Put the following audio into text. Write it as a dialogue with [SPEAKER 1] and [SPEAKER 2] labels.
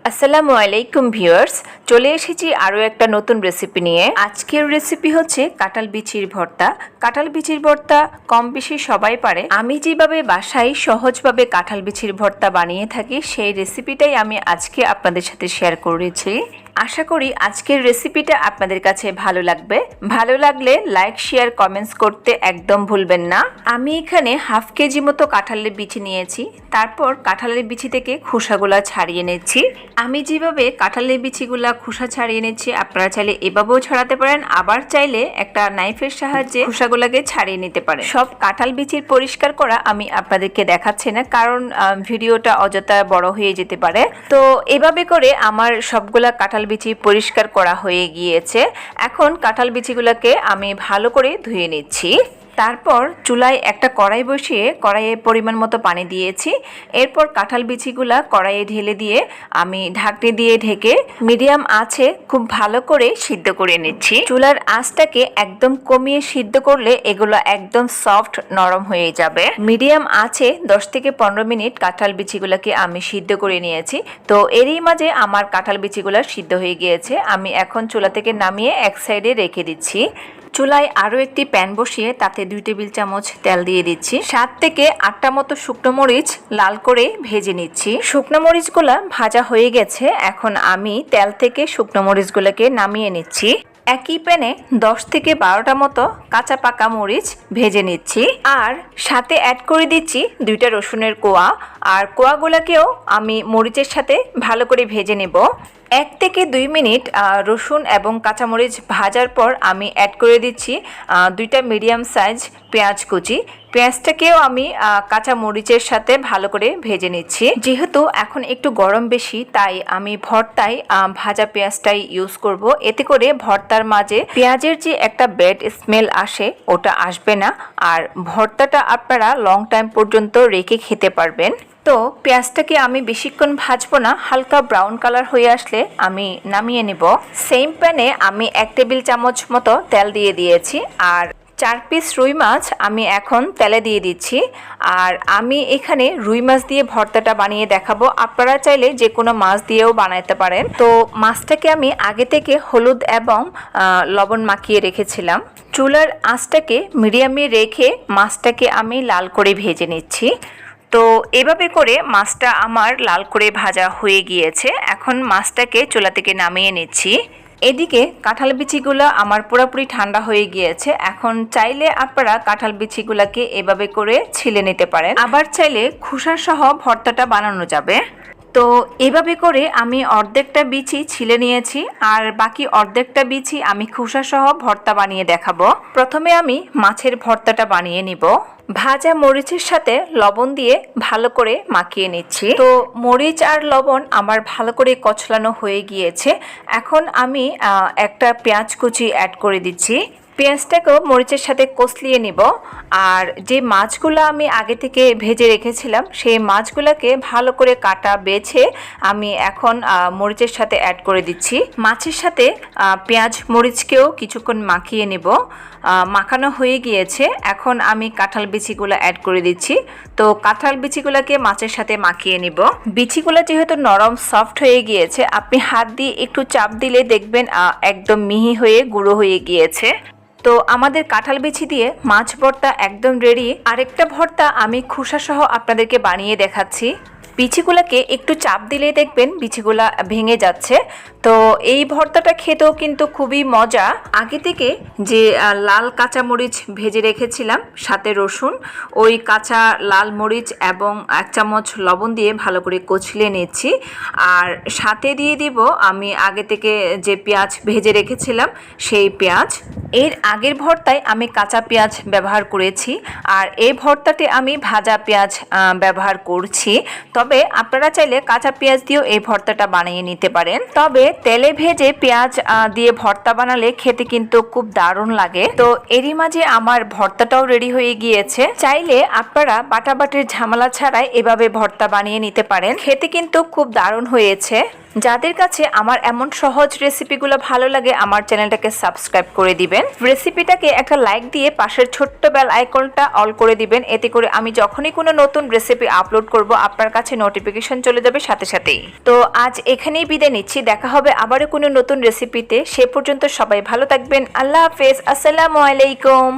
[SPEAKER 1] আসসালামু আলাইকুম ভিউয়ার্স, চলে এসেছি আরও একটা নতুন রেসিপি নিয়ে। আজকের রেসিপি হচ্ছে কাঁঠাল বিচির ভর্তা। কাঁঠাল বিচির ভর্তা কম বেশি সবাই পারে। আমি যেভাবে বাসায় সহজভাবে কাঁঠাল বিচির ভর্তা বানিয়ে থাকি সেই রেসিপিটাই আমি আজকে আপনাদের সাথে শেয়ার করেছি। আশা করি আজকের রেসিপিটা আপনাদের কাছে ভালো লাগবে। ভালো লাগলে লাইক, শেয়ার, কমেন্টস করতে একদম ভুলবেন না। আমি এখানে হাফ কেজি মতো কাঁঠালের বিচি নিয়েছি। তারপর কাঁঠালের বিচি থেকে খোসাগুলা ছাড়িয়ে নিচ্ছি। আমি যেভাবে কাঁঠালের বিচিগুলা খোসা ছাড়িয়ে নিচ্ছি আপনারা চাইলে এভাবেও ছড়াতে পারেন, আবার চাইলে একটা নাইফের সাহায্যে খোসাগুলাকে ছাড়িয়ে নিতে পারেন। সব কাঁঠাল বিচির পরিষ্কার করা আমি আপনাদেরকে দেখাচ্ছি না, কারণ ভিডিওটা অযথা বড় হয়ে যেতে পারে। তো এভাবে করে আমার সবগুলা কাঁঠাল বিচি পরিষ্কার করা হয়ে গিয়েছে। এখন কাঁঠাল বিচিগুলোকে আমি ভালো করে ধুয়ে নিচ্ছি। তারপর চুলায় একটা কড়াই বসিয়ে কড়াইয়ে পরিমাণ মতো পানি দিয়েছি। এরপর কাঁঠাল বিচিগুলা কড়াইয়ে ঢেলে দিয়ে আমি ঢাকনি দিয়ে ঢেকে মিডিয়াম আঁচে খুব ভালো করে সিদ্ধ করে নিচ্ছি। চুলার আঁচটাকে একদম কমিয়ে সিদ্ধ করলে এগুলো একদম সফট নরম হয়ে যাবে। মিডিয়াম আঁচে 10 থেকে 15 মিনিট কাঁঠাল বিচিগুলোকে আমি সিদ্ধ করে নিয়েছি। তো এরই মাঝে আমার কাঁঠাল বিচিগুলো সিদ্ধ হয়ে গিয়েছে। আমি এখন চুলা থেকে নামিয়ে এক সাইডে রেখে দিচ্ছি। চুলায় আরও একটি প্যান বসিয়ে তাতে 2 টেবিল চামচ তেল দিয়ে দিচ্ছি। 7 থেকে 8টা মতো শুকনো মরিচ লাল করে ভেজে নিচ্ছি। শুকনো মরিচগুলো ভাজা হয়ে গেছে। এখন আমি তেল থেকে শুকনো মরিচগুলোকে নামিয়ে নিচ্ছি। একই প্যানে 10 থেকে 12টা মতো কাঁচা পাকা মরিচ ভেজে নিচ্ছি। আর সাথে অ্যাড করে দিচ্ছি 2টা রসুনের কোয়া। আর কোয়াগুলোকেও আমি মরিচের সাথে ভালো করে ভেজে নেব। 1 থেকে 2 মিনিট রসুন এবং কাঁচামরিচ ভাজার পর আমি অ্যাড করে দিচ্ছি 2টা মিডিয়াম সাইজ পেঁয়াজ কুচি। পেঁয়াজটাকেও আমি কাঁচা মরিচের সাথে ভালো করে ভেজে নিচ্ছি। যেহেতু এখন একটু গরম বেশি, তাই আমি ভর্তায় ভাজা পেঁয়াজটাই ইউজ করব। এতে করে ভর্তার মাঝে পেঁয়াজের যে একটা ব্যাড স্মেল আসে ওটা আসবে না, আর ভর্তাটা আপনারা লং টাইম পর্যন্ত রেখে খেতে পারবেন। তো পেঁয়াজটাকে আমি বেশিক্ষণ ভাজবো না, হালকা ব্রাউন কালার হয়ে আসলে আমি নামিয়ে নেব। সেম প্যানে আমি 1 টেবিল চামচ মতো তেল দিয়ে দিয়েছি। আর 4 পিস রুই মাছ আমি এখন তেলে দিয়ে দিচ্ছি। আর আমি এখানে রুই মাছ দিয়ে ভর্তাটা বানিয়ে দেখাবো। আপনারা চাইলে যে কোনো মাছ দিয়েও বানাতে পারেন। তো মাছটাকে আমি আগে থেকে হলুদ এবং লবণ মাখিয়ে রেখেছিলাম। চুলার আঁচটাকে মিডিয়ামে রেখে মাছটাকে আমি লাল করে ভেজে নিচ্ছি। তো এভাবে করে মাছটা আমার লাল করে ভাজা হয়ে গিয়েছে। এখন মাছটাকে চুলা থেকে নামিয়ে নিচ্ছি। এদিকে কাঁঠাল বিচিগুলো আমার পুরোপুরি ঠান্ডা হয়ে গিয়েছে। এখন চাইলে আপনারা কাঁঠাল বিচিগুলোকে এভাবে করে ছিলে নিতে পারেন, আবার চাইলে খোসা সহ ভর্তাটা বানানো যাবে। তো এভাবে করে আমি অর্ধেকটা বিচি ছিলে নিয়েছি, আর বাকি অর্ধেকটা বিচি আমি খোসা সহ ভর্তা বানিয়ে দেখাবো। প্রথমে আমি মাছের ভর্তাটা বানিয়ে নিব। ভাজা মরিচের সাথে লবণ দিয়ে ভালো করে মাখিয়ে নিচ্ছি। তো মরিচ আর লবণ আমার ভালো করে কচলানো হয়ে গিয়েছে। এখন আমি একটা পেঁয়াজ কুচি অ্যাড করে দিচ্ছি। পেঁয়াজটাকেও মরিচের সাথে কষলিয়ে নিব। আর যে মাছগুলো আমি আগে থেকে ভেজে রেখেছিলাম সেই মাছগুলোকে ভালো করে কাটা বেছে আমি এখন মরিচের সাথে অ্যাড করে দিচ্ছি। মাছের সাথে পেঁয়াজ মরিচকেও কিছুক্ষণ মাখিয়ে নেব। মাখানো হয়ে গিয়েছে। এখন আমি কাঁঠাল বিচিগুলো অ্যাড করে দিচ্ছি। তো কাঁঠাল বিচিগুলোকে মাছের সাথে মাখিয়ে নিব। বিচিগুলো যেহেতু নরম সফট হয়ে গিয়েছে, আপনি হাত দিয়ে একটু চাপ দিলে দেখবেন একদম মিহি হয়ে গুঁড়ো হয়ে গিয়েছে। তো আমাদের কাঁঠাল বিচি দিয়ে মাছ ভর্তা একদম রেডি। আরেকটা ভর্তা আমি খোসা সহ আপনাদেরকে বানিয়ে দেখাচ্ছি। বিচিগুলোকে একটু চাপ দিলে দেখবেন বিচিগুলা ভেঙে যাচ্ছে। তো এই ভর্তাটা খেতেও কিন্তু খুবই মজা। আগে থেকে যে লাল কাঁচা মরিচ ভেজে রেখেছিলাম সাথে রসুন, ওই কাঁচা লাল মরিচ এবং 1 চামচ লবণ দিয়ে ভালো করে কচলে নিচ্ছি। আর সাথে দিয়ে দিব আমি আগে থেকে যে পেঁয়াজ ভেজে রেখেছিলাম সেই পেঁয়াজ। এর আগের ভর্তায় আমি কাঁচা পেঁয়াজ ব্যবহার করেছি, আর এই ভর্তাতে আমি ভাজা পেঁয়াজ ব্যবহার করছি। তবে আপনারা চাইলে কাঁচা পেঁয়াজ দিয়েও এই ভর্তাটা বানিয়ে নিতে পারেন। তবে তেলে ভেজে পেঁয়াজ দিয়ে ভর্তা বানালে খেতে কিন্তু খুব দারুণ লাগে। তো এরই মাঝে আমার ভর্তাটাও রেডি হয়ে গিয়েছে। চাইলে আপনারা বাটাবাটির ঝামেলা ছাড়াই এভাবে ভর্তা বানিয়ে নিতে পারেন। খেতে কিন্তু খুব দারুণ হয়েছে। যাদের কাছে আমার এমন সহজ রেসিপিগুলো ভালো লাগে আমার চ্যানেলটাকে সাবস্ক্রাইব করে দিবেন, রেসিপিটাকে একটা লাইক দিয়ে পাশের ছোট্ট বেল আইকনটা অল করে দিবেন। এতে করে আমি যখনই কোনো নতুন রেসিপি আপলোড করব আপনার কাছে নোটিফিকেশন চলে যাবে সাথে সাথেই। তো আজ এখানেই বিদায় নিচ্ছি, দেখা হবে আবারও কোনো নতুন রেসিপিতে। সে পর্যন্ত সবাই ভালো থাকবেন। আল্লাহ হাফেজ, আসসালামু আলাইকুম।